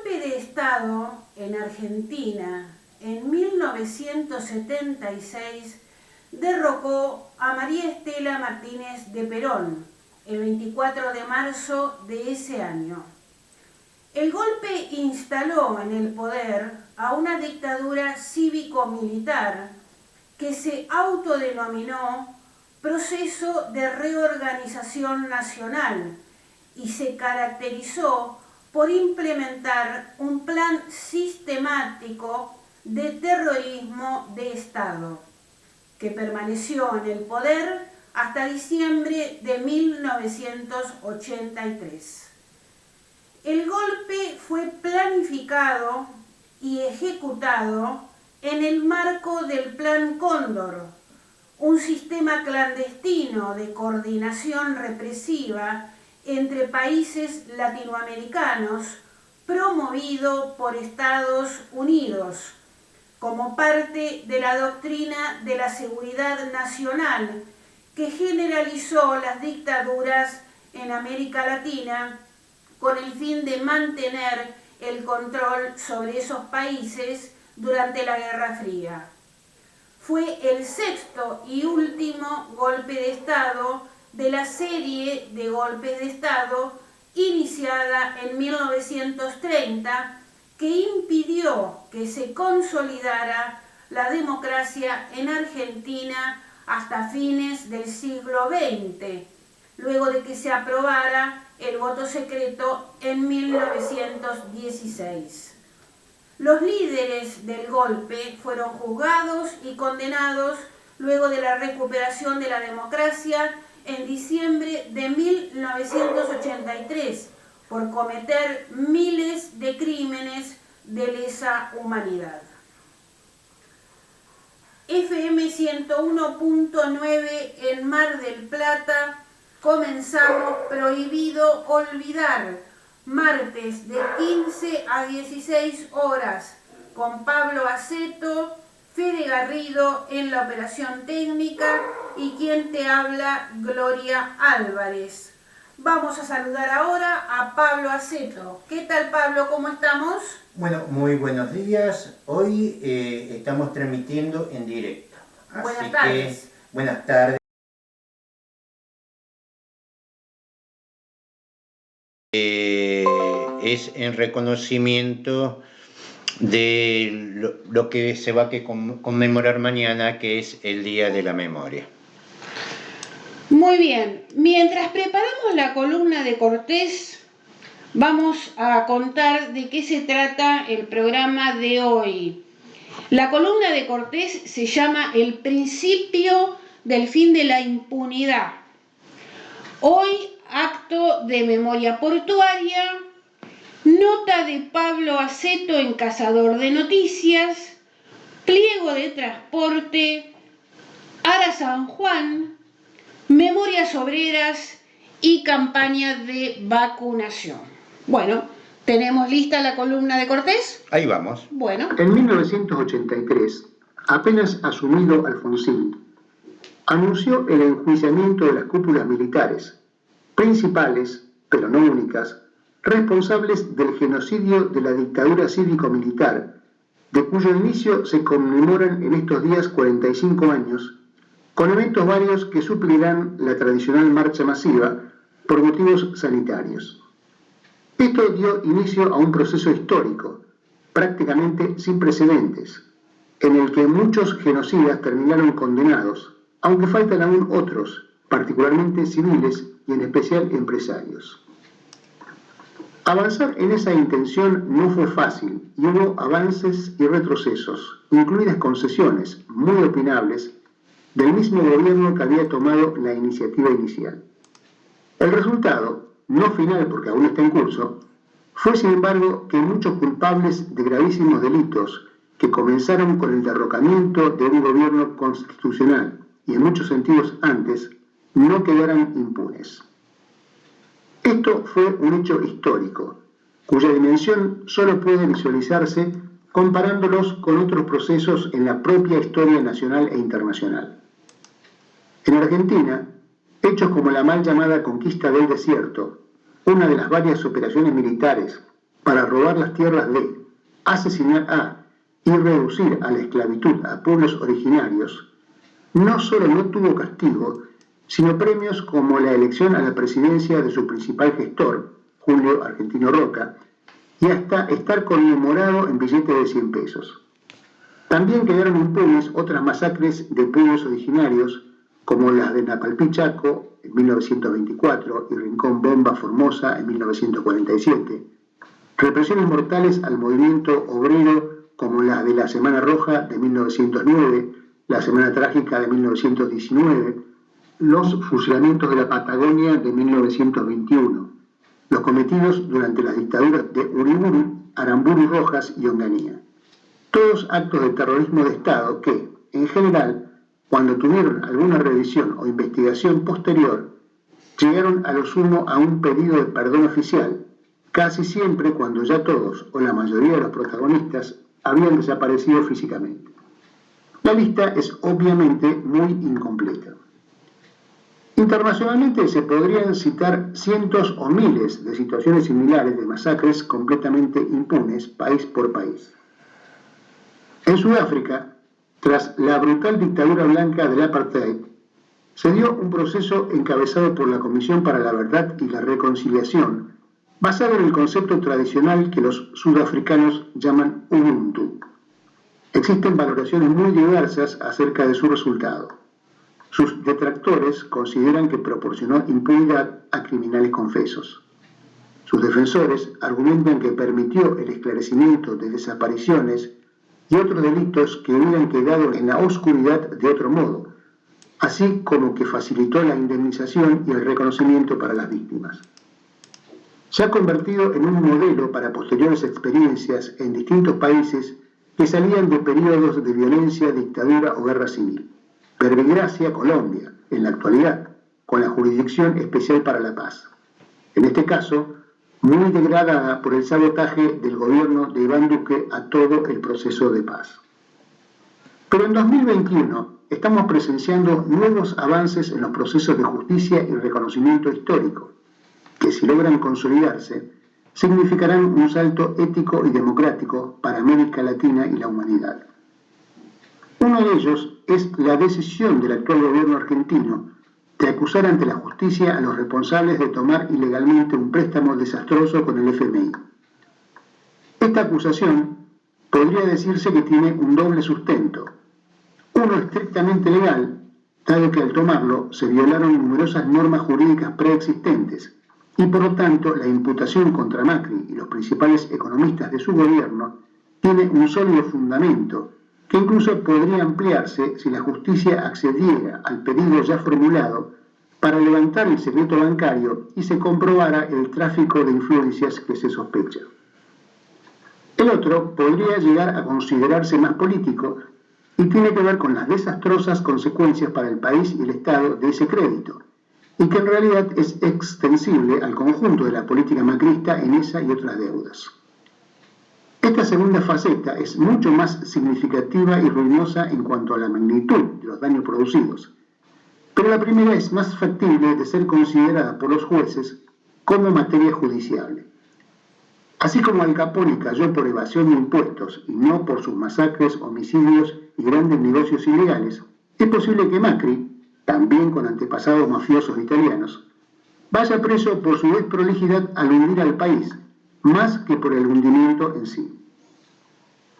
golpe de Estado en Argentina en 1976 derrocó a María Estela Martínez de Perón el 24 de marzo de ese año. El golpe instaló en el poder a una dictadura cívico-militar que se autodenominó Proceso de Reorganización Nacional y se caracterizó por implementar un plan sistemático de terrorismo de Estado, que permaneció en el poder hasta diciembre de 1983. El golpe fue planificado y ejecutado en el marco del Plan Cóndor, un sistema clandestino de coordinación represiva entre países latinoamericanos promovido por Estados Unidos como parte de la doctrina de la seguridad nacional que generalizó las dictaduras en América Latina con el fin de mantener el control sobre esos países durante la Guerra Fría. Fue el sexto y último golpe de Estado de la serie de golpes de Estado iniciada en 1930 que impidió que se consolidara la democracia en Argentina hasta fines del siglo XX, luego de que se aprobara el voto secreto en 1916. Los líderes del golpe fueron juzgados y condenados luego de la recuperación de la democracia en diciembre de 1983 por cometer miles de crímenes de lesa humanidad. FM 101.9 en Mar del Plata, comenzamos Prohibido Olvidar, martes de 15 a 16 horas, con Pablo Aceto, Fede Garrido en la operación técnica y quien te habla, Gloria Álvarez. Vamos a saludar ahora a Pablo Aceto. ¿Qué tal, Pablo? ¿Cómo estamos? Bueno, muy buenos días. Hoy estamos transmitiendo en directo. Buenas tardes. Buenas tardes. Es en reconocimiento de lo que se va a conmemorar mañana, que es el Día de la Memoria. Muy bien. Mientras preparamos la columna de Cortés, vamos a contar de qué se trata el programa de hoy. La columna de Cortés se llama El principio del fin de la impunidad. Hoy, acto de memoria portuaria, nota de Pablo Aceto en Cazador de Noticias, pliego de transporte, Ara San Juan, memorias obreras y campaña de vacunación. Bueno, ¿tenemos lista la columna de Cortés? Ahí vamos. Bueno. En 1983, apenas asumido Alfonsín, anunció el enjuiciamiento de las cúpulas militares, principales, pero no únicas, responsables del genocidio de la dictadura cívico-militar, de cuyo inicio se conmemoran en estos días 45 años, con eventos varios que suplirán la tradicional marcha masiva por motivos sanitarios. Esto dio inicio a un proceso histórico, prácticamente sin precedentes, en el que muchos genocidas terminaron condenados, aunque faltan aún otros, particularmente civiles y en especial empresarios. Avanzar en esa intención no fue fácil y hubo avances y retrocesos, incluidas concesiones muy opinables del mismo gobierno que había tomado la iniciativa inicial. El resultado, no final porque aún está en curso, fue sin embargo que muchos culpables de gravísimos delitos que comenzaron con el derrocamiento de un gobierno constitucional y en muchos sentidos antes, no quedaran impunes. Esto fue un hecho histórico, cuya dimensión solo puede visualizarse comparándolos con otros procesos en la propia historia nacional e internacional. En Argentina, hechos como la mal llamada conquista del desierto, una de las varias operaciones militares para robar las tierras de, asesinar a y reducir a la esclavitud a pueblos originarios, no solo no tuvo castigo, sino premios como la elección a la presidencia de su principal gestor, Julio Argentino Roca, y hasta estar conmemorado en billetes de 100 pesos. También quedaron impunes otras masacres de pueblos originarios, como las de Napalpí Chaco en 1924 y Rincón Bomba Formosa en 1947, represiones mortales al movimiento obrero como las de la Semana Roja de 1909, la Semana Trágica de 1919, los fusilamientos de la Patagonia de 1921, los cometidos durante las dictaduras de Uriburu, Aramburu Rojas y Onganía. Todos actos de terrorismo de Estado que, en general, cuando tuvieron alguna revisión o investigación posterior, llegaron a lo sumo a un pedido de perdón oficial, casi siempre cuando ya todos o la mayoría de los protagonistas habían desaparecido físicamente. La lista es obviamente muy incompleta. Internacionalmente se podrían citar cientos o miles de situaciones similares de masacres completamente impunes país por país. En Sudáfrica, tras la brutal dictadura blanca del apartheid, se dio un proceso encabezado por la Comisión para la Verdad y la Reconciliación, basado en el concepto tradicional que los sudafricanos llaman Ubuntu. Existen valoraciones muy diversas acerca de su resultado. Sus detractores consideran que proporcionó impunidad a criminales confesos. Sus defensores argumentan que permitió el esclarecimiento de desapariciones y otros delitos que hubieran quedado en la oscuridad de otro modo, así como que facilitó la indemnización y el reconocimiento para las víctimas. Se ha convertido en un modelo para posteriores experiencias en distintos países que salían de periodos de violencia, dictadura o guerra civil. Verbigracia, Colombia, en la actualidad, con la Jurisdicción Especial para la Paz. En este caso, muy degradada por el sabotaje del gobierno de Iván Duque a todo el proceso de paz. Pero en 2021 estamos presenciando nuevos avances en los procesos de justicia y reconocimiento histórico, que si logran consolidarse, significarán un salto ético y democrático para América Latina y la humanidad. Uno de ellos es la decisión del actual gobierno argentino de acusar ante la justicia a los responsables de tomar ilegalmente un préstamo desastroso con el FMI. Esta acusación podría decirse que tiene un doble sustento. Uno estrictamente legal, dado que al tomarlo se violaron numerosas normas jurídicas preexistentes, y por lo tanto la imputación contra Macri y los principales economistas de su gobierno tiene un sólido fundamento que incluso podría ampliarse si la justicia accediera al pedido ya formulado para levantar el secreto bancario y se comprobara el tráfico de influencias que se sospecha. El otro podría llegar a considerarse más político y tiene que ver con las desastrosas consecuencias para el país y el Estado de ese crédito, y que en realidad es extensible al conjunto de la política macrista en esa y otras deudas. Esta segunda faceta es mucho más significativa y ruinosa en cuanto a la magnitud de los daños producidos, pero la primera es más factible de ser considerada por los jueces como materia judiciable. Así como Al Capone cayó por evasión de impuestos y no por sus masacres, homicidios y grandes negocios ilegales, es posible que Macri, también con antepasados mafiosos italianos, vaya preso por su desprolijidad al hundir al país, más que por el hundimiento en sí.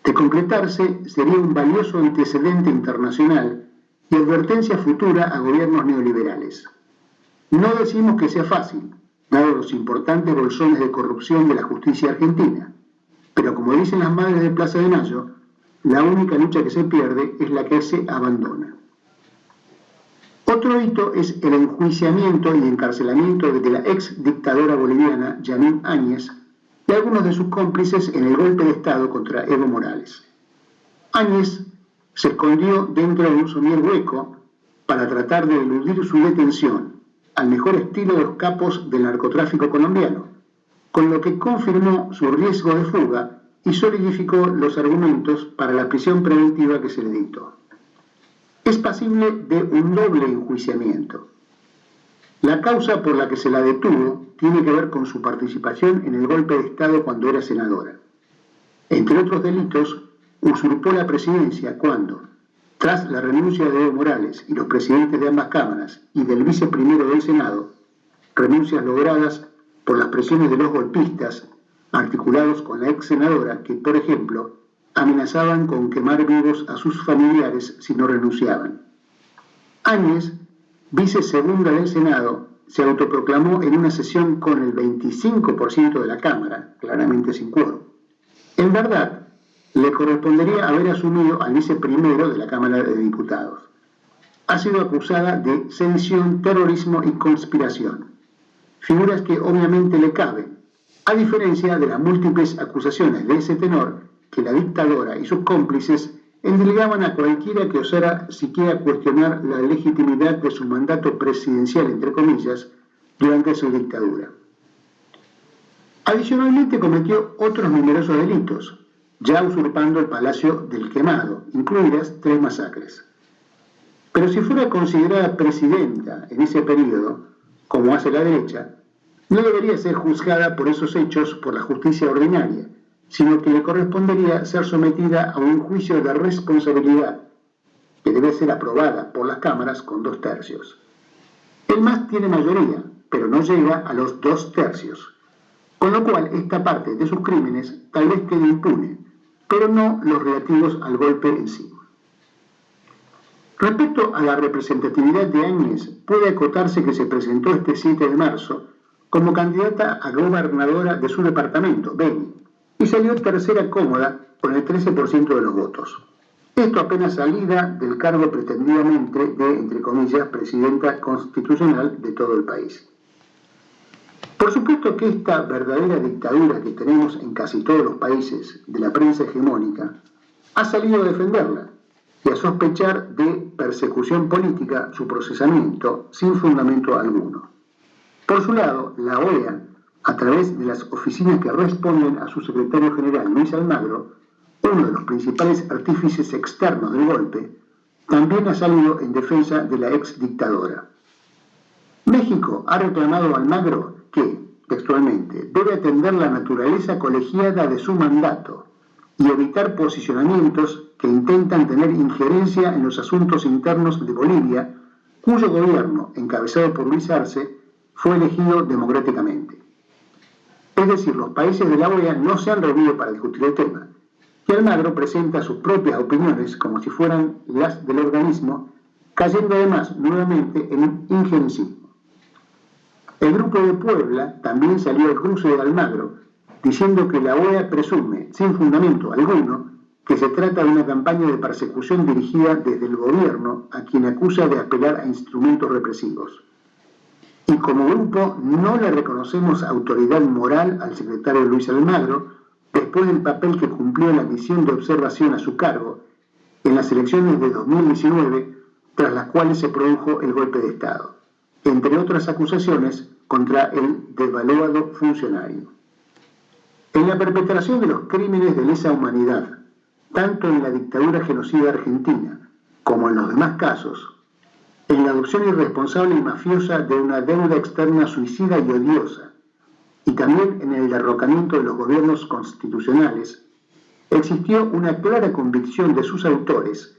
De concretarse, sería un valioso antecedente internacional y advertencia futura a gobiernos neoliberales. No decimos que sea fácil, dado los importantes bolsones de corrupción de la justicia argentina, pero como dicen las madres de Plaza de Mayo, la única lucha que se pierde es la que se abandona. Otro hito es el enjuiciamiento y encarcelamiento de la ex dictadora boliviana Janine Áñez y algunos de sus cómplices en el golpe de Estado contra Evo Morales. Áñez se escondió dentro de un somier hueco para tratar de eludir su detención, al mejor estilo de los capos del narcotráfico colombiano, con lo que confirmó su riesgo de fuga y solidificó los argumentos para la prisión preventiva que se le dictó. Es pasible de un doble enjuiciamiento. La causa por la que se la detuvo tiene que ver con su participación en el golpe de Estado cuando era senadora. Entre otros delitos, usurpó la presidencia cuando, tras la renuncia de Evo Morales y los presidentes de ambas cámaras y del viceprimero del Senado, renuncias logradas por las presiones de los golpistas articulados con la ex senadora que, por ejemplo, amenazaban con quemar vivos a sus familiares si no renunciaban. Áñez, vicesegunda del Senado, se autoproclamó en una sesión con el 25% de la Cámara, claramente sin quórum. En verdad, le correspondería haber asumido al viceprimero de la Cámara de Diputados. Ha sido acusada de sedición, terrorismo y conspiración, figuras que obviamente le caben, a diferencia de las múltiples acusaciones de ese tenor que la dictadora y sus cómplices endilgaban a cualquiera que osara siquiera cuestionar la legitimidad de su mandato presidencial, entre comillas, durante su dictadura. Adicionalmente cometió otros numerosos delitos, ya usurpando el Palacio del Quemado, incluidas 3 masacres. Pero si fuera considerada presidenta en ese periodo, como hace la derecha, no debería ser juzgada por esos hechos por la justicia ordinaria, sino que le correspondería ser sometida a un juicio de responsabilidad, que debe ser aprobada por las cámaras con 2/3. El MAS tiene mayoría, pero no llega a los 2/3, con lo cual esta parte de sus crímenes tal vez quede impune, pero no los relativos al golpe en sí. Respecto a la representatividad de Áñez, puede acotarse que se presentó este 7 de marzo como candidata a gobernadora de su departamento, Beni, y salió tercera cómoda con el 13% de los votos. Esto apenas salida del cargo pretendidamente de, entre comillas, presidenta constitucional de todo el país. Por supuesto que esta verdadera dictadura que tenemos en casi todos los países de la prensa hegemónica ha salido a defenderla y a sospechar de persecución política su procesamiento sin fundamento alguno. Por su lado, la OEA, a través de las oficinas que responden a su secretario general Luis Almagro, uno de los principales artífices externos del golpe, también ha salido en defensa de la ex dictadora. México ha reclamado a Almagro que, textualmente, debe atender la naturaleza colegiada de su mandato y evitar posicionamientos que intentan tener injerencia en los asuntos internos de Bolivia, cuyo gobierno, encabezado por Luis Arce, fue elegido democráticamente. Es decir, los países de la OEA no se han reunido para discutir el tema, y Almagro presenta sus propias opiniones como si fueran las del organismo, cayendo además nuevamente en un injerencismo. El Grupo de Puebla también salió al cruce de Almagro, diciendo que la OEA presume, sin fundamento alguno, que se trata de una campaña de persecución dirigida desde el gobierno a quien acusa de apelar a instrumentos represivos. Y como grupo no le reconocemos autoridad moral al secretario Luis Almagro después del papel que cumplió en la misión de observación a su cargo en las elecciones de 2019, tras las cuales se produjo el golpe de Estado, entre otras acusaciones contra el devaluado funcionario. En la perpetración de los crímenes de lesa humanidad, tanto en la dictadura genocida argentina como en los demás casos, en la adopción irresponsable y mafiosa de una deuda externa suicida y odiosa, y también en el derrocamiento de los gobiernos constitucionales, existió una clara convicción de sus autores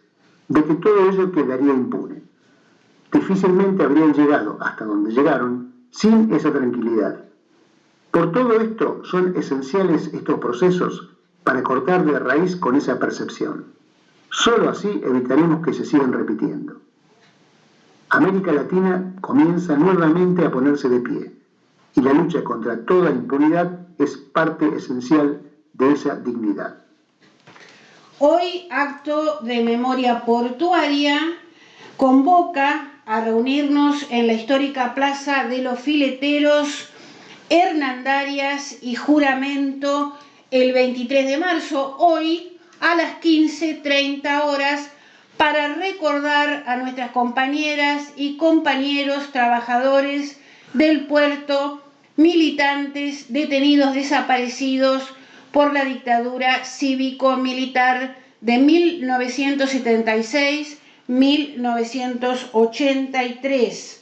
de que todo ello quedaría impune. Difícilmente habrían llegado hasta donde llegaron sin esa tranquilidad. Por todo esto son esenciales estos procesos para cortar de raíz con esa percepción. Solo así evitaremos que se sigan repitiendo. América Latina comienza nuevamente a ponerse de pie y la lucha contra toda impunidad es parte esencial de esa dignidad. Hoy, acto de memoria portuaria convoca a reunirnos en la histórica Plaza de los Fileteros, Hernandarias y Juramento el 23 de marzo, hoy a las 15:30 horas, para recordar a nuestras compañeras y compañeros trabajadores del puerto, militantes detenidos desaparecidos por la dictadura cívico-militar de 1976-1983.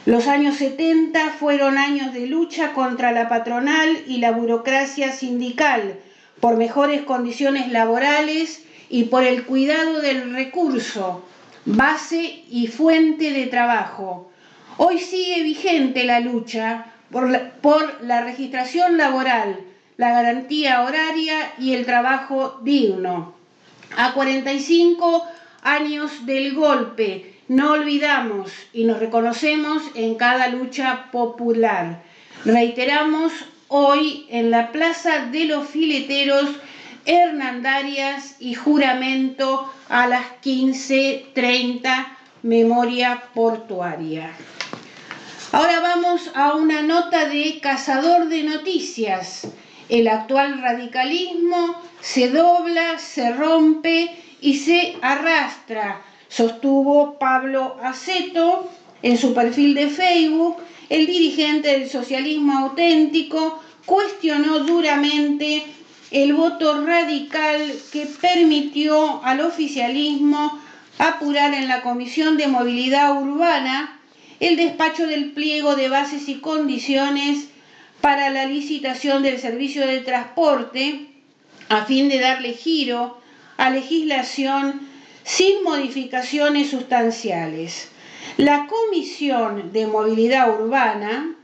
Los años 70 fueron años de lucha contra la patronal y la burocracia sindical, por mejores condiciones laborales y por el cuidado del recurso, base y fuente de trabajo. Hoy sigue vigente la lucha por la registración laboral, la garantía horaria y el trabajo digno. A 45 años del golpe, no olvidamos y nos reconocemos en cada lucha popular. Reiteramos hoy en la Plaza de los Fileteros hernandarias y juramento a las 15:30, memoria portuaria. Ahora vamos a una nota de Cazador de Noticias. El actual radicalismo se dobla, se rompe y se arrastra, sostuvo Pablo Aceto en su perfil de Facebook. El dirigente del socialismo auténtico cuestionó duramente el voto radical que permitió al oficialismo apurar en la Comisión de Movilidad Urbana el despacho del pliego de bases y condiciones para la licitación del servicio de transporte a fin de darle giro a legislación sin modificaciones sustanciales. La Comisión de Movilidad Urbana,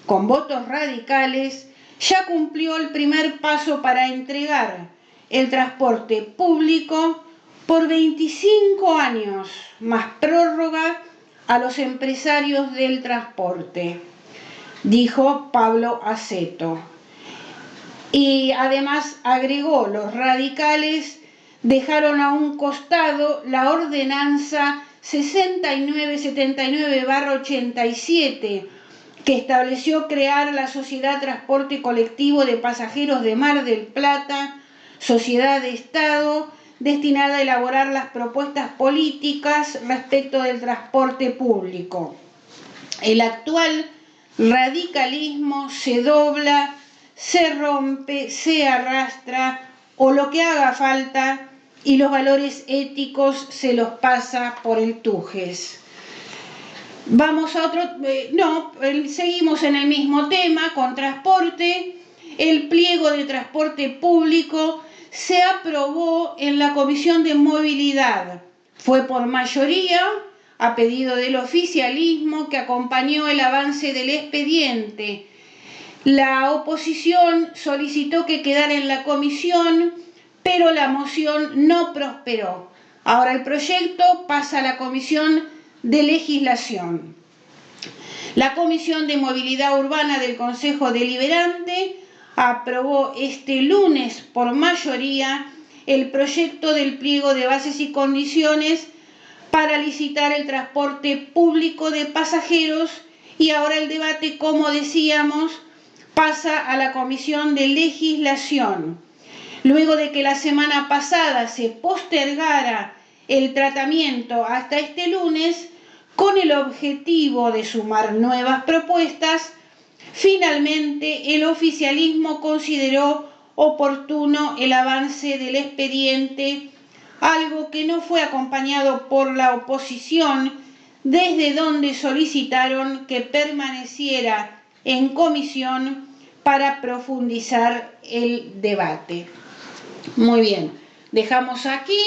con votos radicales, ya cumplió el primer paso para entregar el transporte público por 25 años, más prórroga a los empresarios del transporte, dijo Pablo Aceto. Y además agregó, los radicales dejaron a un costado la ordenanza 6979/87, que estableció crear la Sociedad Transporte Colectivo de Pasajeros de Mar del Plata, sociedad de Estado, destinada a elaborar las propuestas políticas respecto del transporte público. El actual radicalismo se dobla, se rompe, se arrastra o lo que haga falta y los valores éticos se los pasa por el tujes. Vamos a otro, seguimos en el mismo tema con transporte. El pliego de transporte público se aprobó en la Comisión de Movilidad. Fue por mayoría a pedido del oficialismo que acompañó el avance del expediente. La oposición solicitó que quedara en la comisión, pero la moción no prosperó. Ahora el proyecto pasa a la Comisión de Legislación. La Comisión de Movilidad Urbana del Consejo Deliberante aprobó este lunes por mayoría el proyecto del pliego de bases y condiciones para licitar el transporte público de pasajeros y ahora el debate, como decíamos, pasa a la Comisión de Legislación. Luego de que la semana pasada se postergara el tratamiento hasta este lunes, con el objetivo de sumar nuevas propuestas, finalmente el oficialismo consideró oportuno el avance del expediente, algo que no fue acompañado por la oposición, desde donde solicitaron que permaneciera en comisión para profundizar el debate. Muy bien, dejamos aquí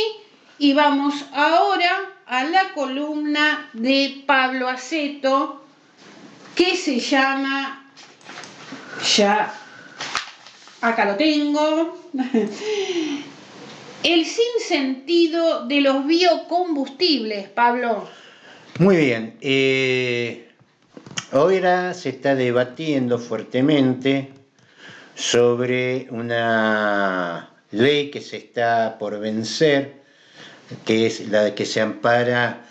y vamos ahora a la columna de Pablo Aceto, que se llama, ya acá lo tengo, el sinsentido de los biocombustibles. Pablo. Muy bien, ahora se está debatiendo fuertemente sobre una ley que se está por vencer, que es la de que se ampara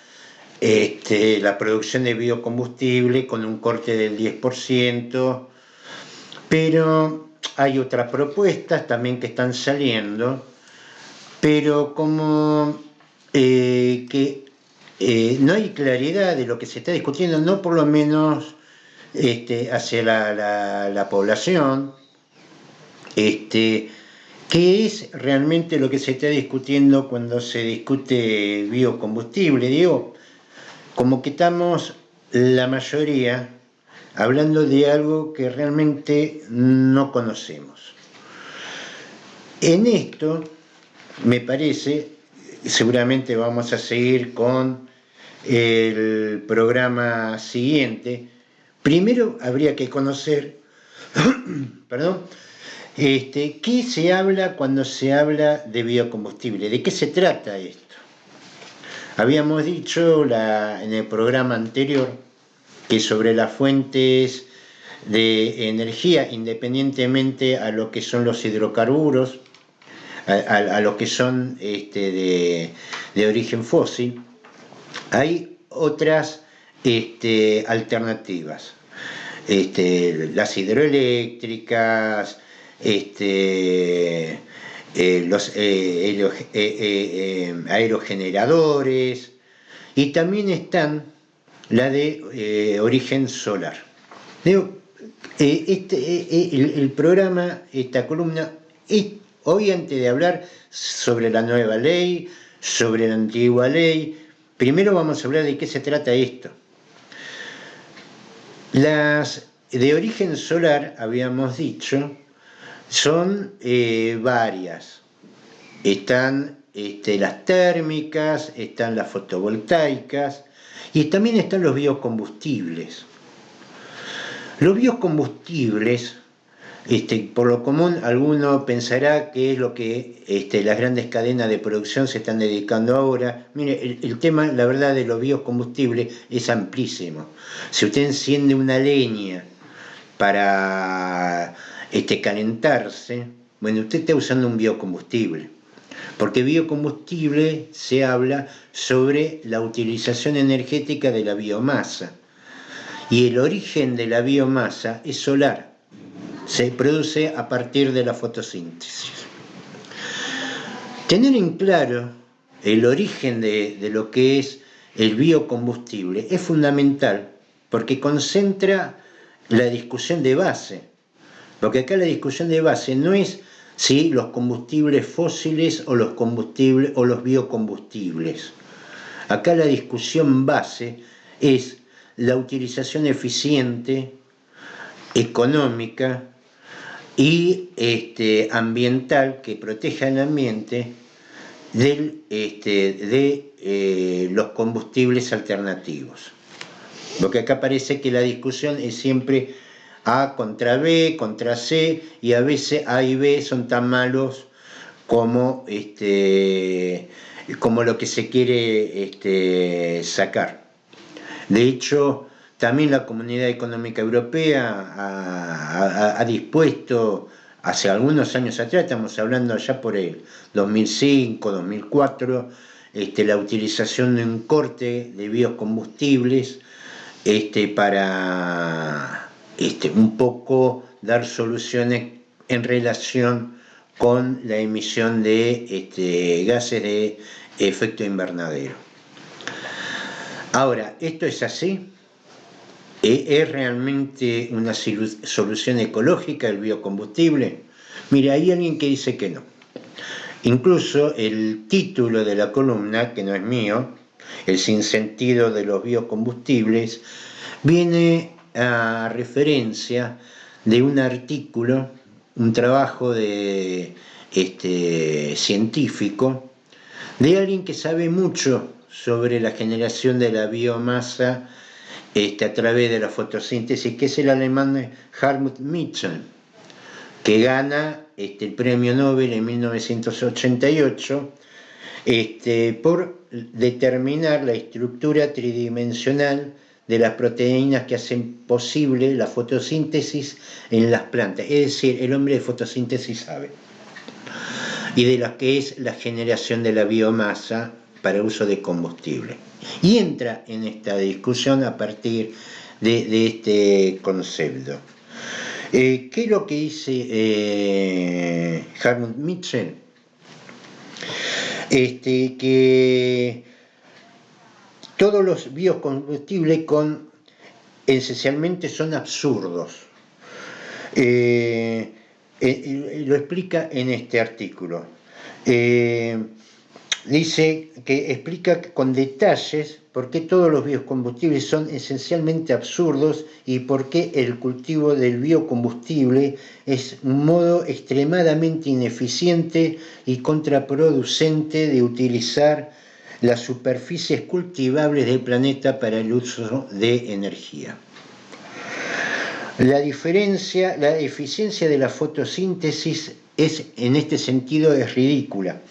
la producción de biocombustible con un corte del 10%, pero hay otras propuestas también que están saliendo, pero como no hay claridad de lo que se está discutiendo, no por lo menos hacia la población, ¿qué es realmente lo que se está discutiendo cuando se discute biocombustible? Digo, como que estamos la mayoría hablando de algo que realmente no conocemos. En esto, me parece, seguramente vamos a seguir con el programa siguiente. Primero habría que conocer, perdón, ¿qué se habla cuando se habla de biocombustible? ¿De qué se trata esto? Habíamos dicho en el programa anterior que sobre las fuentes de energía, independientemente a lo que son los hidrocarburos, a lo que son de origen fósil, hay otras alternativas. Las hidroeléctricas, los aerogeneradores, y también están la de origen solar. Digo, el programa, esta columna, hoy antes de hablar sobre la nueva ley, sobre la antigua ley, primero vamos a hablar de qué se trata esto. Las de origen solar, habíamos dicho, son varias. Están las térmicas, están las fotovoltaicas y también están los biocombustibles. Los biocombustibles, por lo común, alguno pensará que es lo que las grandes cadenas de producción se están dedicando ahora. Mire, el tema, la verdad, de los biocombustibles es amplísimo. Si usted enciende una leña para calentarse, bueno, usted está usando un biocombustible. Porque biocombustible se habla sobre la utilización energética de la biomasa. Y el origen de la biomasa es solar. Se produce a partir de la fotosíntesis. Tener en claro el origen de lo que es el biocombustible es fundamental porque concentra la discusión de base. Porque acá la discusión de base no es si los combustibles fósiles o los combustibles o los biocombustibles. Acá la discusión base es la utilización eficiente, económica y ambiental que proteja el ambiente de los combustibles alternativos. Porque acá parece que la discusión es siempre A contra B, contra C, y a veces A y B son tan malos como, como lo que se quiere sacar. De hecho, también la Comunidad Económica Europea ha dispuesto, hace algunos años atrás, estamos hablando allá por el 2005, 2004, la utilización de un corte de biocombustibles para un poco dar soluciones en relación con la emisión de gases de efecto invernadero. Ahora, ¿esto es así? ¿Es realmente una solución ecológica el biocombustible? Mira, hay alguien que dice que no. Incluso el título de la columna, que no es mío, El sinsentido de los biocombustibles, viene a referencia de un artículo, un trabajo de científico, de alguien que sabe mucho sobre la generación de la biomasa a través de la fotosíntesis, que es el alemán Helmut Mitchell, que gana el premio Nobel en 1988 por determinar la estructura tridimensional de las proteínas que hacen posible la fotosíntesis en las plantas. Es decir, el hombre de fotosíntesis sabe. Y de lo que es la generación de la biomasa para uso de combustible. Y entra en esta discusión a partir de este concepto. ¿Qué es lo que dice Helmut Mitchell? Que todos los biocombustibles esencialmente son absurdos. Lo explica en este artículo. dice que explica con detalles por qué todos los biocombustibles son esencialmente absurdos y por qué el cultivo del biocombustible es un modo extremadamente ineficiente y contraproducente de utilizar las superficies cultivables del planeta para el uso de energía. La eficiencia de la fotosíntesis en este sentido es ridícula.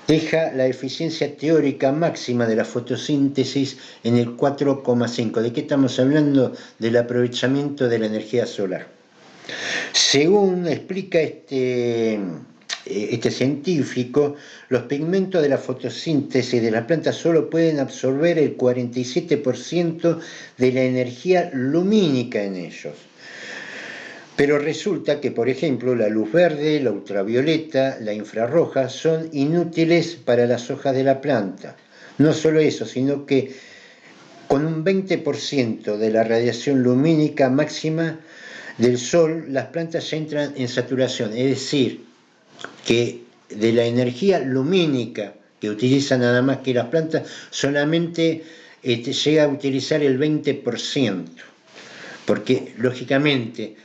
Deja la eficiencia teórica máxima de la fotosíntesis en el 4,5. ¿De qué estamos hablando? Del aprovechamiento de la energía solar. Según explica este científico, los pigmentos de la fotosíntesis de las plantas solo pueden absorber el 47% de la energía lumínica en ellos. Pero resulta que, por ejemplo, la luz verde, la ultravioleta, la infrarroja son inútiles para las hojas de la planta. No solo eso, sino que con un 20% de la radiación lumínica máxima del sol, las plantas ya entran en saturación. Es decir, que de la energía lumínica que utilizan nada más que las plantas, solamente llega a utilizar el 20%. Porque, lógicamente,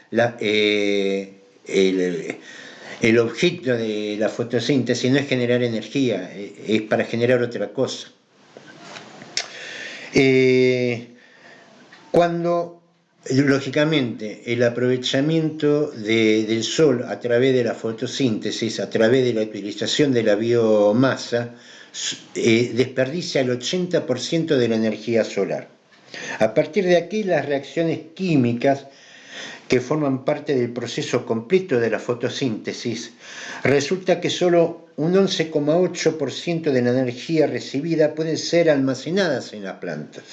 el objeto de la fotosíntesis no es generar energía, es para generar otra cosa. Cuando, lógicamente, el aprovechamiento del sol a través de la fotosíntesis, a través de la utilización de la biomasa, desperdicia el 80% de la energía solar. A partir de aquí, las reacciones químicas que forman parte del proceso completo de la fotosíntesis, resulta que solo un 11,8% de la energía recibida puede ser almacenadas en las plantas.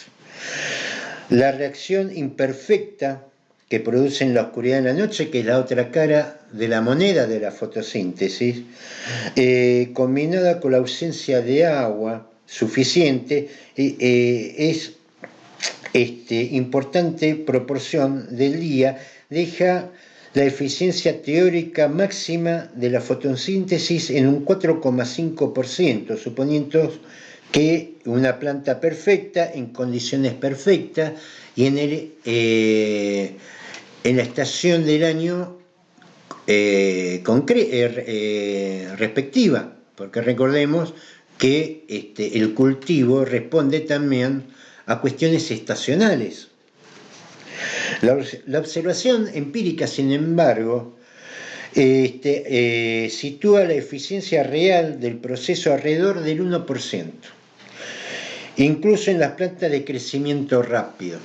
La reacción imperfecta que produce en la oscuridad de la noche, que es la otra cara de la moneda de la fotosíntesis, combinada con la ausencia de agua suficiente, es importante proporción del día, deja la eficiencia teórica máxima de la fotosíntesis en un 4,5%, suponiendo que una planta perfecta, en condiciones perfectas, y en la estación del año respectiva, porque recordemos que el cultivo responde también a cuestiones estacionales. La observación empírica, sin embargo, sitúa la eficiencia real del proceso alrededor del 1%, incluso en las plantas de crecimiento rápido.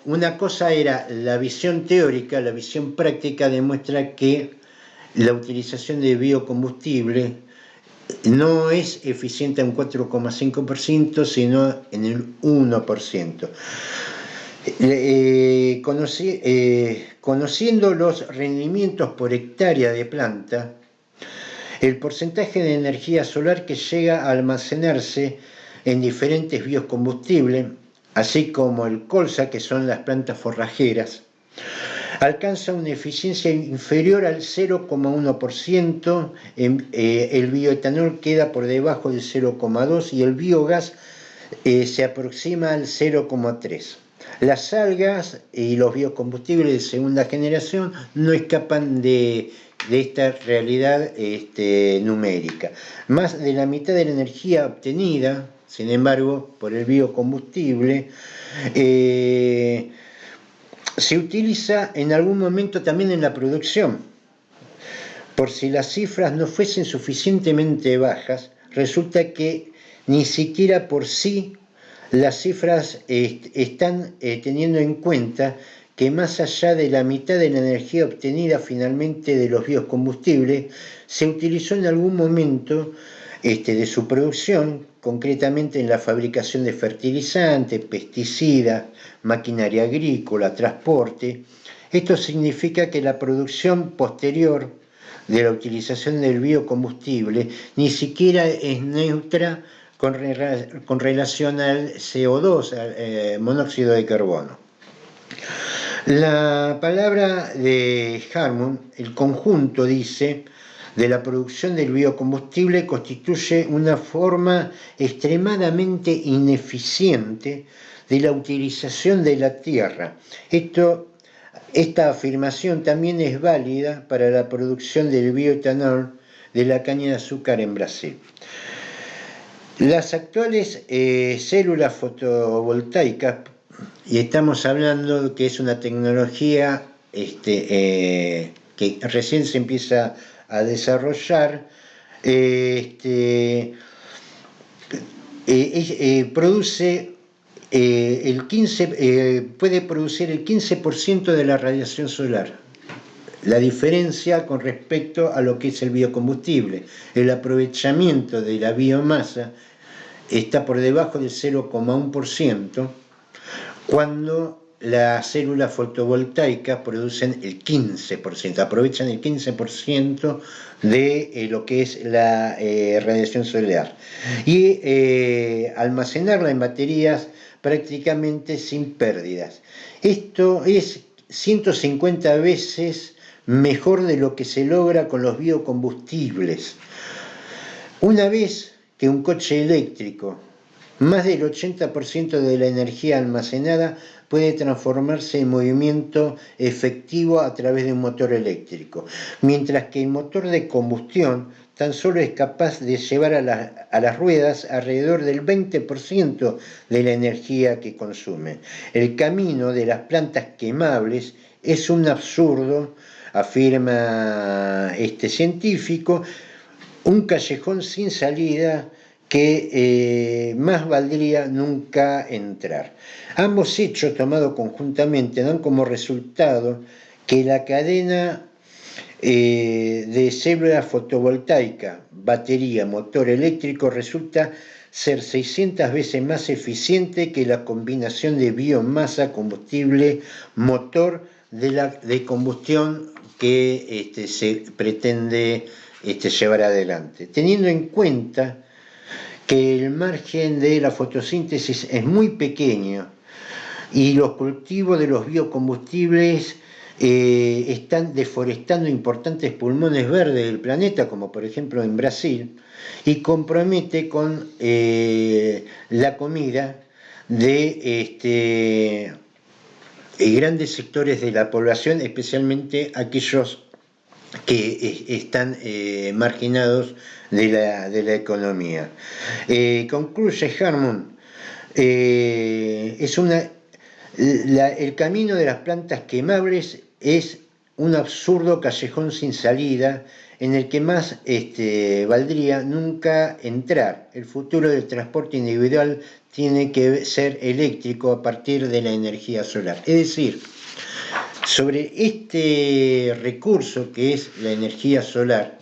Una cosa era la visión teórica, la visión práctica demuestra que la utilización de biocombustible no es eficiente en un 4,5%, sino en el 1%. Conociendo los rendimientos por hectárea de planta, el porcentaje de energía solar que llega a almacenarse en diferentes biocombustibles, así como el colza, que son las plantas forrajeras, alcanza una eficiencia inferior al 0,1%, el bioetanol queda por debajo del 0,2% y el biogás se aproxima al 0,3%. Las algas y los biocombustibles de segunda generación no escapan de esta realidad numérica. Más de la mitad de la energía obtenida, sin embargo, por el biocombustible, se utiliza en algún momento también en la producción. Por si las cifras no fuesen suficientemente bajas, resulta que ni siquiera por sí las cifras están teniendo en cuenta que más allá de la mitad de la energía obtenida finalmente de los biocombustibles, se utilizó en algún momento de su producción, concretamente en la fabricación de fertilizantes, pesticidas, maquinaria agrícola, transporte. Esto significa que la producción posterior de la utilización del biocombustible ni siquiera es neutra con relación al CO2, al monóxido de carbono. La palabra de Harmon, el conjunto, dice, de la producción del biocombustible constituye una forma extremadamente ineficiente de la utilización de la tierra. Esta afirmación también es válida para la producción del bioetanol de la caña de azúcar en Brasil. Las actuales células fotovoltaicas, y estamos hablando de que es una tecnología que recién se empieza a desarrollar, produce puede producir el 15% de la radiación solar. La diferencia con respecto a lo que es el biocombustible. El aprovechamiento de la biomasa está por debajo del 0,1%, cuando las células fotovoltaicas producen el 15%, aprovechan el 15% de lo que es la radiación solar. Y almacenarla en baterías prácticamente sin pérdidas. Esto es 150 veces mejor de lo que se logra con los biocombustibles. Una vez que un coche eléctrico, más del 80% de la energía almacenada puede transformarse en movimiento efectivo a través de un motor eléctrico, mientras que el motor de combustión tan solo es capaz de llevar a las ruedas alrededor del 20% de la energía que consume. El camino de las plantas quemables es un absurdo, afirma este científico, un callejón sin salida que más valdría nunca entrar. Ambos hechos tomados conjuntamente dan como resultado que la cadena de célula fotovoltaica, batería, motor eléctrico resulta ser 600 veces más eficiente que la combinación de biomasa, combustible, motor de combustión que se pretende llevar adelante. Teniendo en cuenta que el margen de la fotosíntesis es muy pequeño y los cultivos de los biocombustibles están deforestando importantes pulmones verdes del planeta, como por ejemplo en Brasil, y compromete con la comida de grandes sectores de la población, especialmente aquellos que están marginados de la economía. Concluye Harmon, el camino de las plantas quemables es un absurdo callejón sin salida en el que más valdría nunca entrar. El futuro del transporte individual tiene que ser eléctrico a partir de la energía solar. Es decir, sobre este recurso que es la energía solar,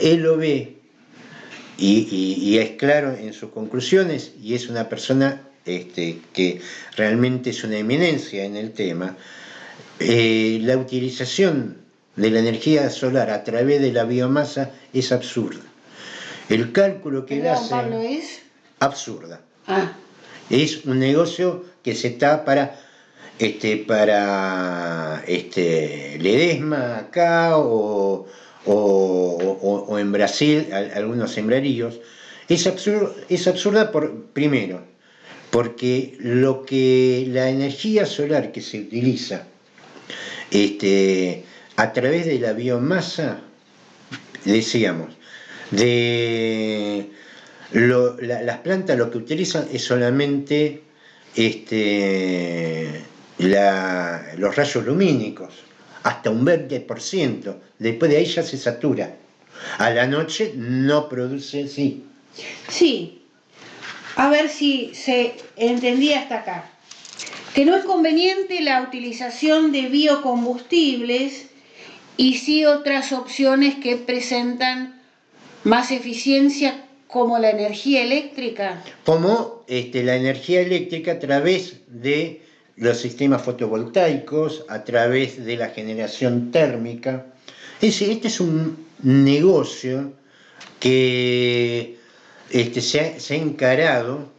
él lo ve y es claro en sus conclusiones, y es una persona que realmente es una eminencia en el tema. La utilización de la energía solar a través de la biomasa es absurda. El cálculo que él hace... Pablo, ¿es? Absurda. Es un negocio que se está para Ledesma acá o en Brasil, algunos sembraríos. Es absurda primero, porque la energía solar que se utiliza a través de la biomasa, decíamos, las plantas lo que utilizan es solamente los rayos lumínicos, hasta un 20%. Después de ahí ya se satura. A la noche no produce, sí. Sí, a ver si se entendía hasta acá. Que no es conveniente la utilización de biocombustibles y sí otras opciones que presentan más eficiencia, como la energía eléctrica. Como la energía eléctrica a través de los sistemas fotovoltaicos, a través de la generación térmica. Este es un negocio que se ha encarado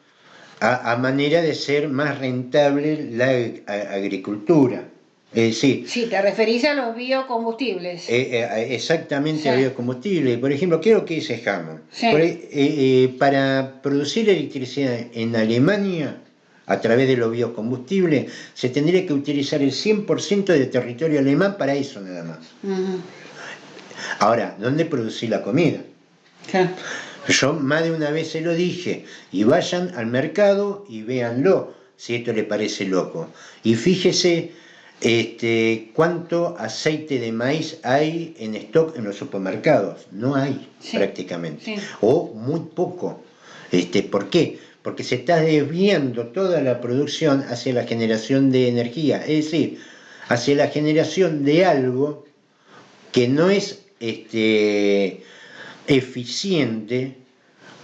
a manera de ser más rentable la agricultura. Sí, Sí, te referís a los biocombustibles. exactamente Sí. a biocombustible. Por ejemplo, ¿qué es lo que dice Hammond? Sí. Para producir electricidad en Alemania, a través de los biocombustibles, se tendría que utilizar el 100% de territorio alemán para eso nada más. Ujú. Ahora, ¿dónde producir la comida? Claro. Yo más de una vez se lo dije, y vayan al mercado y véanlo, si esto le parece loco. Y fíjese cuánto aceite de maíz hay en stock en los supermercados. No hay, Sí, prácticamente. sí. O muy poco. ¿Por qué? Porque se está desviando toda la producción hacia la generación de energía, es decir, hacia la generación de algo que no es eficiente,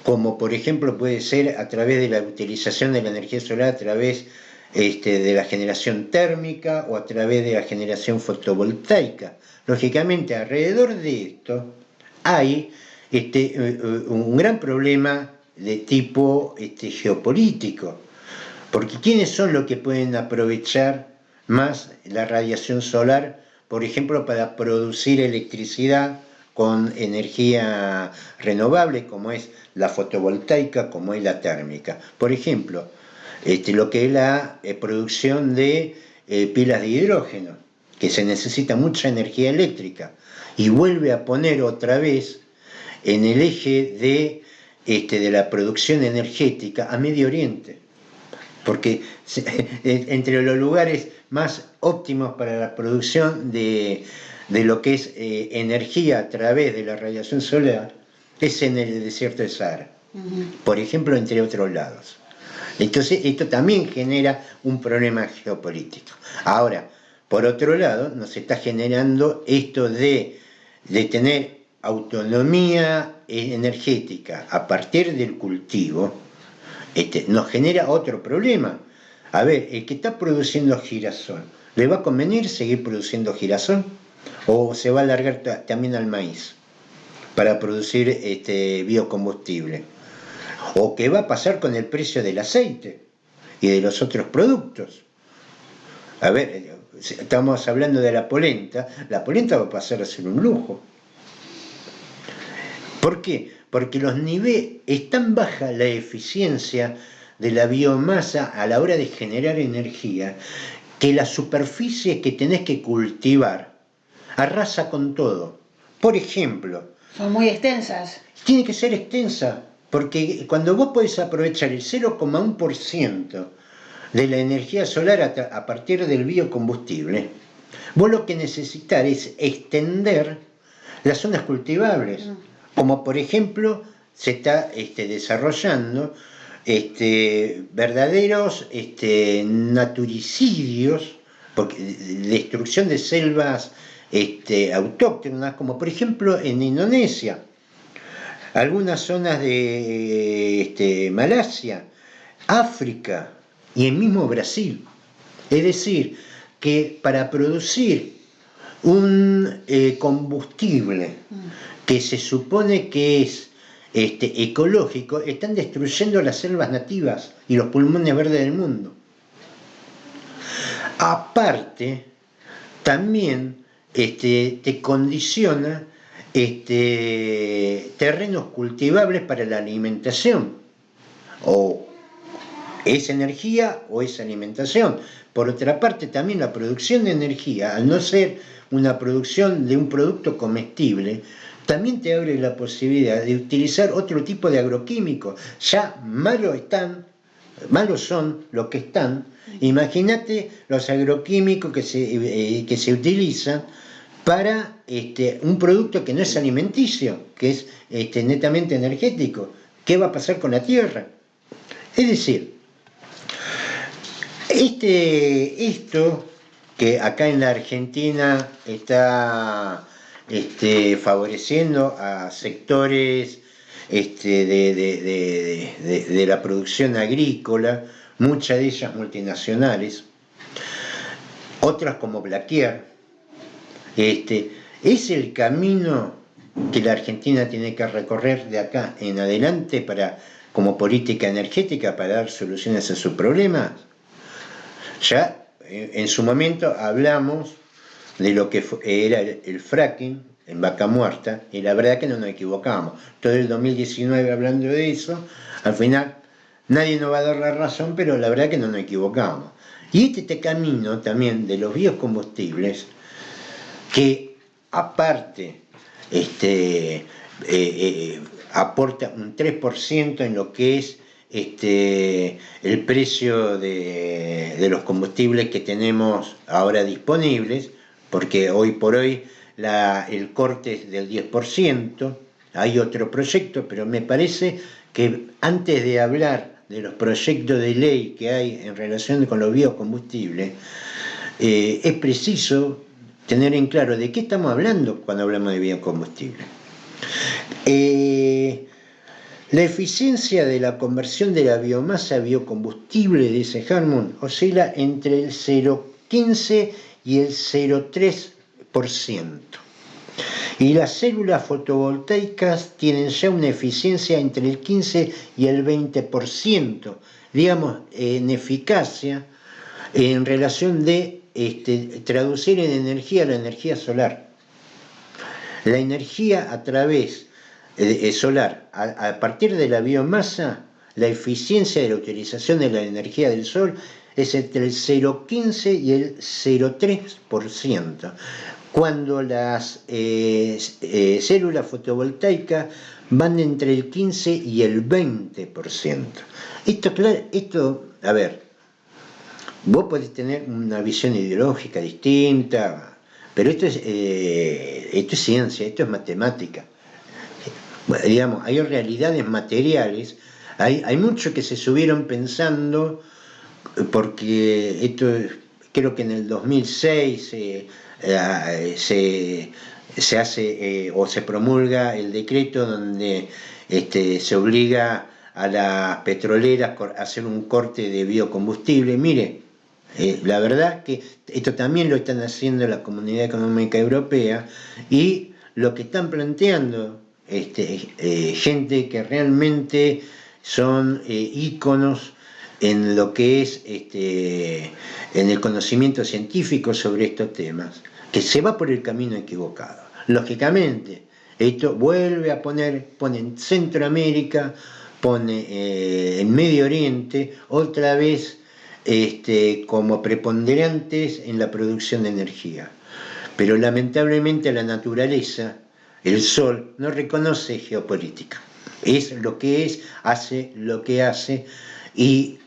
como por ejemplo puede ser a través de la utilización de la energía solar, a través de la generación térmica o a través de la generación fotovoltaica. Lógicamente, alrededor de esto hay un gran problema de tipo geopolítico, porque ¿quiénes son los que pueden aprovechar más la radiación solar, por ejemplo, para producir electricidad con energía renovable, como es la fotovoltaica, como es la térmica? Por ejemplo, lo que es la producción de pilas de hidrógeno, que se necesita mucha energía eléctrica, y vuelve a poner otra vez en el eje de la producción energética a Medio Oriente, porque entre los lugares más óptimos para la producción de lo que es energía a través de la radiación solar es en el desierto del Sahara, por ejemplo, entre otros lados. Entonces, esto también genera un problema geopolítico. Ahora, por otro lado, nos está generando esto de tener autonomía energética a partir del cultivo, nos genera otro problema. A ver, el que está produciendo girasol, ¿le va a convenir seguir produciendo girasol? ¿O se va a alargar también al maíz para producir biocombustible? ¿O qué va a pasar con el precio del aceite y de los otros productos? A ver, estamos hablando de la polenta va a pasar a ser un lujo. ¿Por qué? Porque es tan baja la eficiencia de la biomasa a la hora de generar energía, que la superficie que tenés que cultivar arrasa con todo. Por ejemplo, Son muy extensas. tiene que ser extensa, porque cuando vos podés aprovechar el 0,1% de la energía solar a partir del biocombustible, vos lo que necesitas es extender las zonas cultivables, como por ejemplo se está desarrollando verdaderos naturicidios, destrucción de selvas autóctonas, como por ejemplo en Indonesia, algunas zonas de Malasia, África y el mismo Brasil. Es decir, que para producir un combustible que se supone que es ecológico, están destruyendo las selvas nativas y los pulmones verdes del mundo. Aparte, también te condiciona terrenos cultivables para la alimentación, o es energía o es alimentación. Por otra parte, también la producción de energía, al no ser una producción de un producto comestible, también te abre la posibilidad de utilizar otro tipo de agroquímicos. Ya malos son los que están. Imagínate los agroquímicos que se utilizan para un producto que no es alimenticio, que es netamente energético. ¿Qué va a pasar con la tierra? Es decir, esto que acá en la Argentina está favoreciendo a sectores de la producción agrícola, muchas de ellas multinacionales, otras como Blaquier, es el camino que la Argentina tiene que recorrer de acá en adelante como política energética para dar soluciones a sus problemas. Ya en su momento hablamos de lo que era el fracking en Vaca Muerta, y la verdad que no nos equivocamos. Todo el 2019 hablando de eso, al final nadie nos va a dar la razón, pero la verdad que no nos equivocamos. Y este camino también de los biocombustibles, que aparte aporta un 3% en lo que es el precio de los combustibles que tenemos ahora disponibles, porque hoy por hoy el corte es del 10%, hay otro proyecto, pero me parece que antes de hablar de los proyectos de ley que hay en relación con los biocombustibles, es preciso tener en claro de qué estamos hablando cuando hablamos de biocombustibles. La eficiencia de la conversión de la biomasa a biocombustible, dice Harmon, oscila entre el 0,15 y el 0,3%. Y las células fotovoltaicas tienen ya una eficiencia entre el 15 y el 20%, digamos, en eficacia en relación de traducir en energía la energía solar. La energía a través solar, a partir de la biomasa, la eficiencia de la utilización de la energía del sol es entre el 0,15 y el 0,3%, cuando las células fotovoltaicas van entre el 15 y el 20%. Esto, a ver, vos podés tener una visión ideológica distinta, pero esto es ciencia, esto es matemática. Digamos, hay realidades materiales, hay mucho que se subieron pensando, porque esto creo que en el 2006 se hace o se promulga el decreto donde se obliga a las petroleras a hacer un corte de biocombustible. Mire, la verdad que esto también lo están haciendo la Comunidad Económica Europea, y lo que están planteando gente que realmente son íconos en lo que es en el conocimiento científico sobre estos temas, que se va por el camino equivocado. Lógicamente, esto vuelve a pone en Centroamérica, pone en Medio Oriente, otra vez como preponderantes en la producción de energía. Pero lamentablemente la naturaleza, el sol, no reconoce geopolítica. Es lo que es, hace lo que hace, y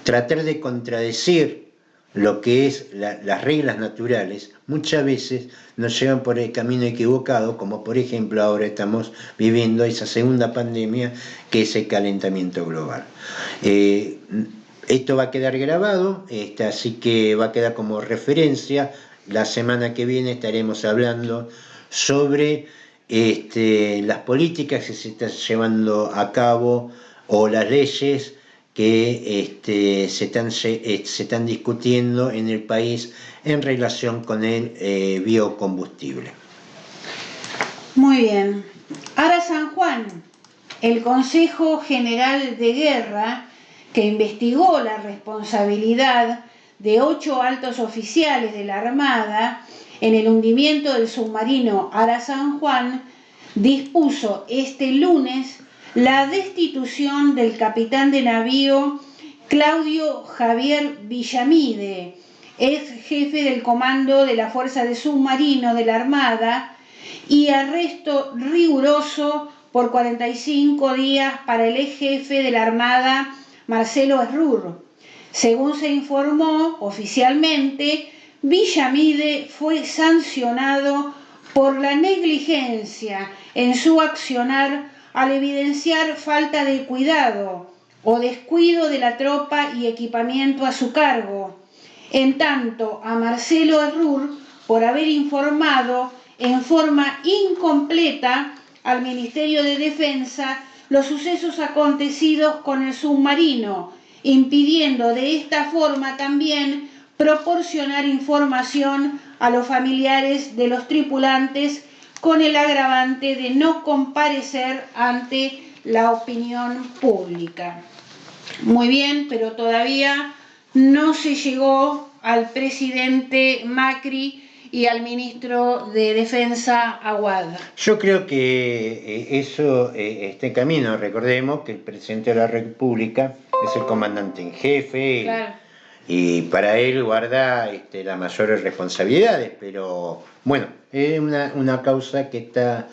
tratar de contradecir lo que es las reglas naturales muchas veces nos llevan por el camino equivocado, como por ejemplo ahora estamos viviendo esa segunda pandemia que es el calentamiento global. Esto va a quedar grabado, así que va a quedar como referencia. La semana que viene estaremos hablando sobre las políticas que se están llevando a cabo o las leyes que se están discutiendo en el país en relación con el biocombustible. Muy bien. Ara San Juan, el Consejo General de Guerra, que investigó la responsabilidad de 8 altos oficiales de la Armada en el hundimiento del submarino Ara San Juan, dispuso este lunes la destitución del capitán de navío Claudio Javier Villamide, ex jefe del comando de la Fuerza de Submarinos de la Armada, y arresto riguroso por 45 días para el ex jefe de la Armada Marcelo Errur. Según se informó oficialmente, Villamide fue sancionado por la negligencia en su accionar al evidenciar falta de cuidado o descuido de la tropa y equipamiento a su cargo, en tanto a Marcelo Errur por haber informado en forma incompleta al Ministerio de Defensa los sucesos acontecidos con el submarino, impidiendo de esta forma también proporcionar información a los familiares de los tripulantes, con el agravante de no comparecer ante la opinión pública. Muy bien, pero todavía no se llegó al presidente Macri y al ministro de Defensa Aguad? Yo creo que eso está en camino. Recordemos que el presidente de la República es el comandante en jefe, Claro. y para él guarda las mayores responsabilidades, pero bueno, es una causa que está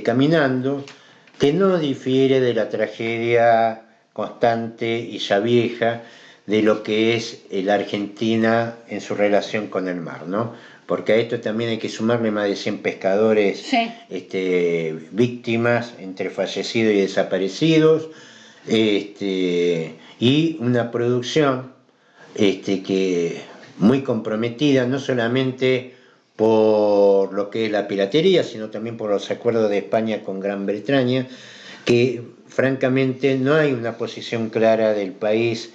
caminando, que no difiere de la tragedia constante y ya vieja de lo que es la Argentina en su relación con el mar, ¿no? Porque a esto también hay que sumarle más de 100 pescadores, Sí. víctimas entre fallecidos y desaparecidos, y una producción que muy comprometida, no solamente por lo que es la piratería, sino también por los acuerdos de España con Gran Bretaña, que francamente no hay una posición clara del país,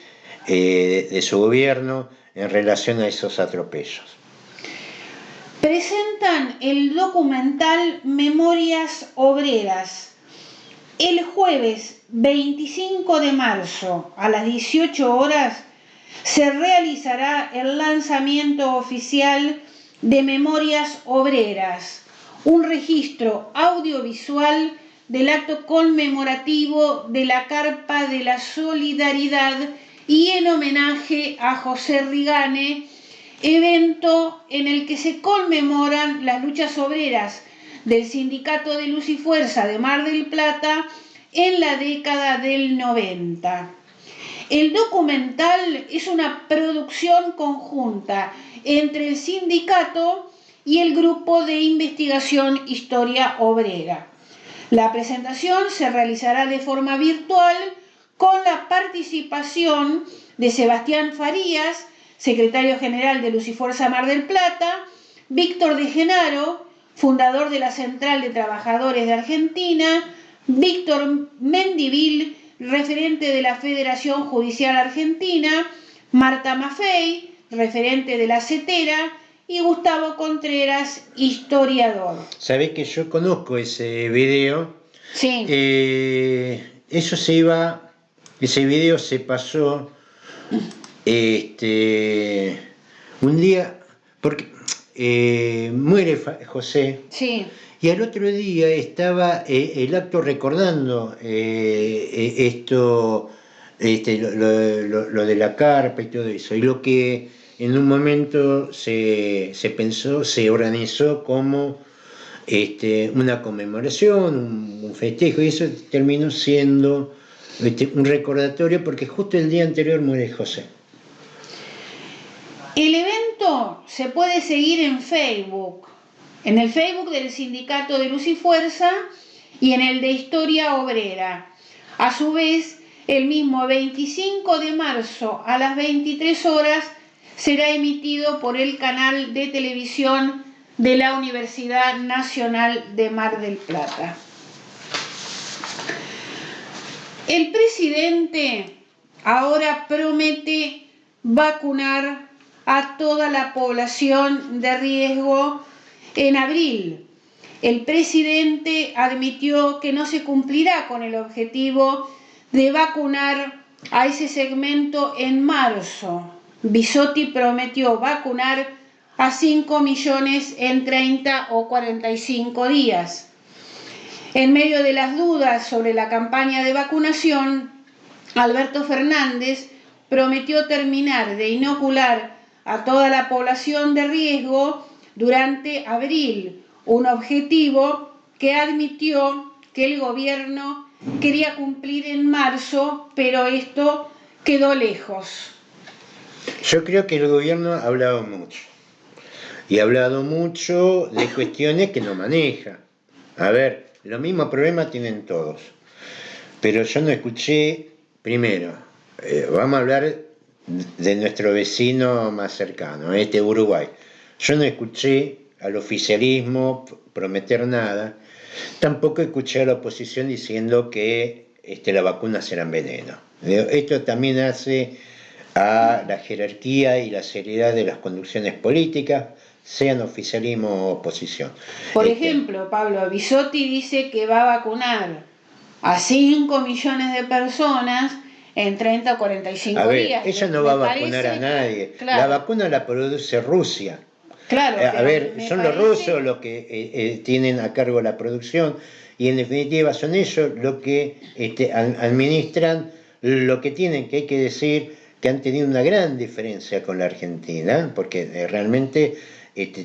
de su gobierno, en relación a esos atropellos. Presentan el documental Memorias Obreras. El jueves 25 de marzo a las 18 horas se realizará el lanzamiento oficial de Memorias Obreras, un registro audiovisual del acto conmemorativo de la Carpa de la Solidaridad y en homenaje a José Rigane, evento en el que se conmemoran las luchas obreras del Sindicato de Luz y Fuerza de Mar del Plata en la década del 90. El documental es una producción conjunta entre el sindicato y el grupo de investigación Historia Obrera. La presentación se realizará de forma virtual con la participación de Sebastián Farías, secretario general de Luz y Fuerza Mar del Plata, Víctor de Genaro, fundador de la Central de Trabajadores de Argentina, Víctor Mendivil, referente de la Federación Judicial Argentina, Marta Maffei, referente de la CETERA, y Gustavo Contreras, historiador. ¿Sabés que yo conozco ese video? Sí. Ese video se pasó un día, porque muere José. Sí. Y al otro día estaba el acto recordando esto, lo de la carpa y todo eso. Y lo que en un momento se pensó, se organizó como una conmemoración, un festejo, y eso terminó siendo un recordatorio, porque justo el día anterior muere José. El evento se puede seguir en Facebook, en el Facebook del Sindicato de Luz y Fuerza y en el de Historia Obrera. A su vez, el mismo 25 de marzo a las 23 horas será emitido por el canal de televisión de la Universidad Nacional de Mar del Plata. El presidente ahora promete vacunar a toda la población de riesgo en abril. El presidente admitió que no se cumplirá con el objetivo de vacunar a ese segmento en marzo. Bisotti prometió vacunar a 5 millones en 30 o 45 días. En medio de las dudas sobre la campaña de vacunación, Alberto Fernández prometió terminar de inocular a toda la población de riesgo durante abril, un objetivo que admitió que el gobierno quería cumplir en marzo, pero esto quedó lejos. Yo creo que el gobierno ha hablado mucho, y ha hablado mucho de cuestiones que no maneja. A ver, los mismos problemas tienen todos, pero yo no escuché, primero, vamos a hablar de nuestro vecino más cercano, Uruguay. Yo no escuché al oficialismo prometer nada, tampoco escuché a la oposición diciendo que las vacunas eran veneno. Esto también hace a la jerarquía y la seriedad de las conducciones políticas, sean oficialismo o oposición. Por ejemplo, Pablo, Bisotti dice que va a vacunar a 5 millones de personas en 30 o 45 A ver, días. ella no va a vacunar a nadie. Claro. La vacuna la produce Rusia. Claro, A ver, son los parece... rusos los que tienen a cargo la producción y en definitiva son ellos los que administran lo que tienen, que hay que decir que han tenido una gran diferencia con la Argentina, porque realmente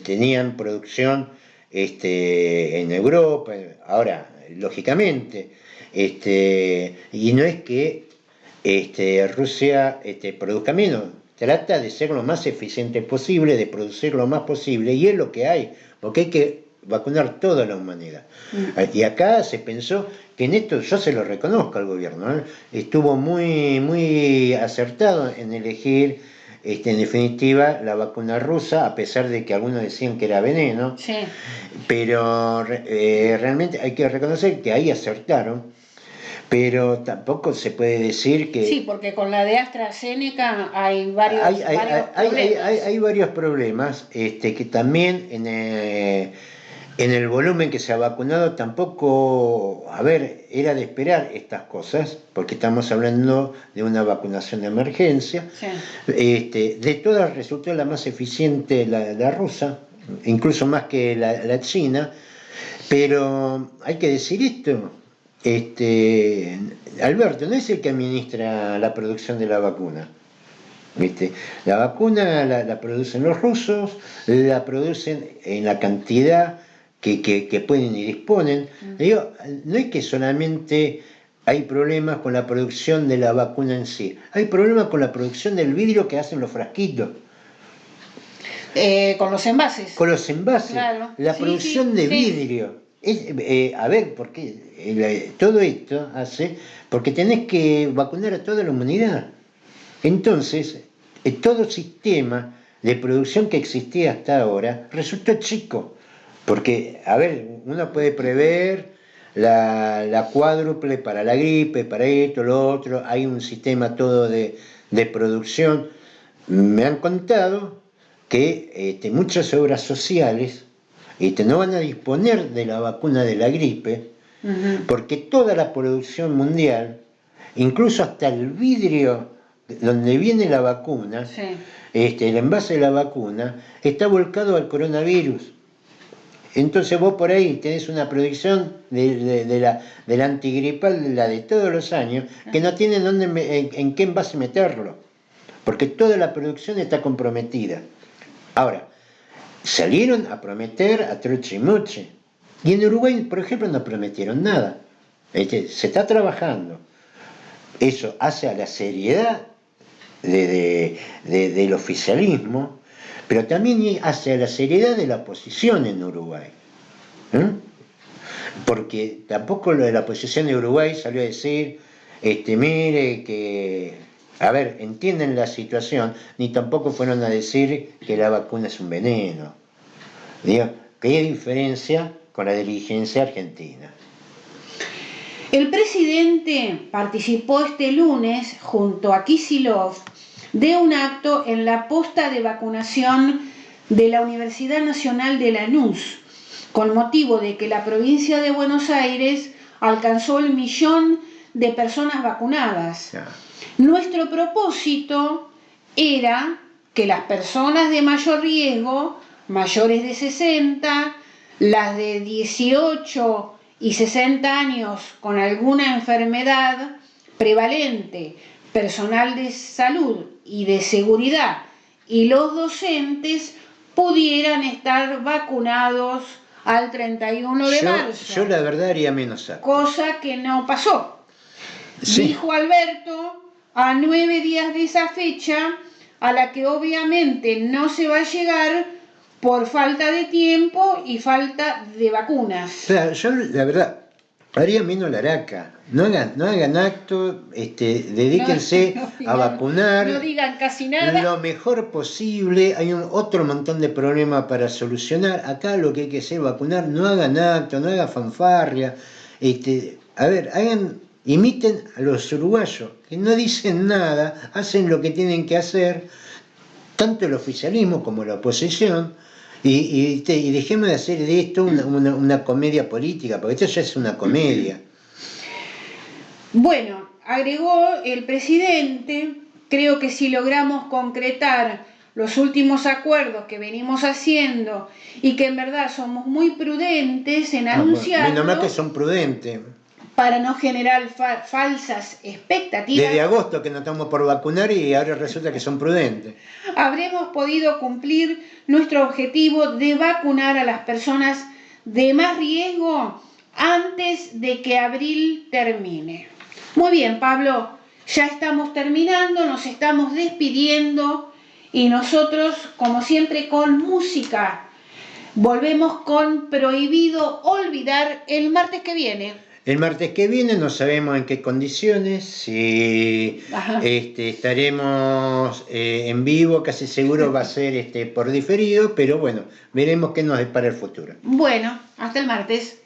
tenían producción en Europa, ahora, lógicamente, y no es que Rusia produzca menos, trata de ser lo más eficiente posible, de producir lo más posible, y es lo que hay, porque hay que vacunar toda la humanidad. Y acá se pensó que en esto, yo se lo reconozco al gobierno, estuvo muy acertado en elegir, en definitiva, la vacuna rusa, a pesar de que algunos decían que era veneno, sí. Pero realmente hay que reconocer que ahí acertaron. Pero tampoco se puede decir que... Sí, porque con la de AstraZeneca hay varios problemas. Hay varios problemas que también en el volumen que se ha vacunado tampoco, a ver, era de esperar estas cosas, porque estamos hablando de una vacunación de emergencia. Sí. De todas resultó la más eficiente la rusa, incluso más que la china, pero hay que decir esto. Alberto no es el que administra la producción de la vacuna. La vacuna la producen los rusos, la producen en la cantidad que pueden y disponen. Digo, no es que solamente hay problemas con la producción de la vacuna en sí, hay problemas con la producción del vidrio que hacen los frasquitos. Con los envases. Con los envases, claro. La producción de vidrio. A ver, ¿por qué? Todo esto hace porque tenés que vacunar a toda la humanidad. Entonces, todo sistema de producción que existía hasta ahora resultó chico. Porque, a ver, uno puede prever la cuádruple para la gripe, para esto, lo otro, hay un sistema todo de producción. Me han contado que muchas obras sociales no van a disponer de la vacuna de la gripe, porque toda la producción mundial, incluso hasta el vidrio donde viene la vacuna, sí. El envase de la vacuna, está volcado al coronavirus. Entonces vos por ahí tenés una producción de la antigripal, la de todos los años, que no tienen en qué envase meterlo, porque toda la producción está comprometida. Ahora, salieron a prometer a troche y moche. Y en Uruguay, por ejemplo, no prometieron nada. Se está trabajando. Eso hace a la seriedad del oficialismo, pero también hace a la seriedad de la oposición en Uruguay. Porque tampoco lo de la oposición de Uruguay salió a decir, mire que... A ver, entienden la situación, ni tampoco fueron a decir que la vacuna es un veneno. Digo, ¿qué diferencia con la dirigencia argentina? El presidente participó este lunes, junto a Kicillof, de un acto en la posta de vacunación de la Universidad Nacional de Lanús, con motivo de que la provincia de Buenos Aires alcanzó el 1.000.000 de personas vacunadas. Ya. Nuestro propósito era que las personas de mayor riesgo, mayores de 60, las de 18 y 60 años con alguna enfermedad prevalente, personal de salud y de seguridad y los docentes pudieran estar vacunados al 31 de marzo. Yo la verdad haría menos acto. Cosa que no pasó. Sí. Dijo Alberto, a 9 días de esa fecha, a la que obviamente no se va a llegar por falta de tiempo y falta de vacunas. Claro, yo la verdad haría menos la araca. No hagan acto, dedíquense a vacunar. No digan casi nada. Lo mejor posible. Hay otro montón de problemas para solucionar. Acá lo que hay que hacer es vacunar. No hagan acto, no hagan fanfarria. A ver, imiten a los uruguayos, que no dicen nada, hacen lo que tienen que hacer, tanto el oficialismo como la oposición, y dejemos de hacer de esto una comedia política, porque esto ya es una comedia. Bueno, agregó el presidente, creo que si logramos concretar los últimos acuerdos que venimos haciendo y que en verdad somos muy prudentes en anunciarlo, menos mal que son prudentes. Para no generar falsas expectativas, Desde agosto que nos estamos por vacunar y ahora resulta que son prudentes. Habremos podido cumplir nuestro objetivo de vacunar a las personas de más riesgo antes de que abril termine. Muy bien, Pablo, ya estamos terminando, nos estamos despidiendo y nosotros, como siempre, con música. Volvemos con Prohibido Olvidar el martes que viene. El martes que viene no sabemos en qué condiciones, si estaremos en vivo, casi seguro va a ser por diferido, pero bueno, veremos qué nos depara el futuro. Bueno, hasta el martes.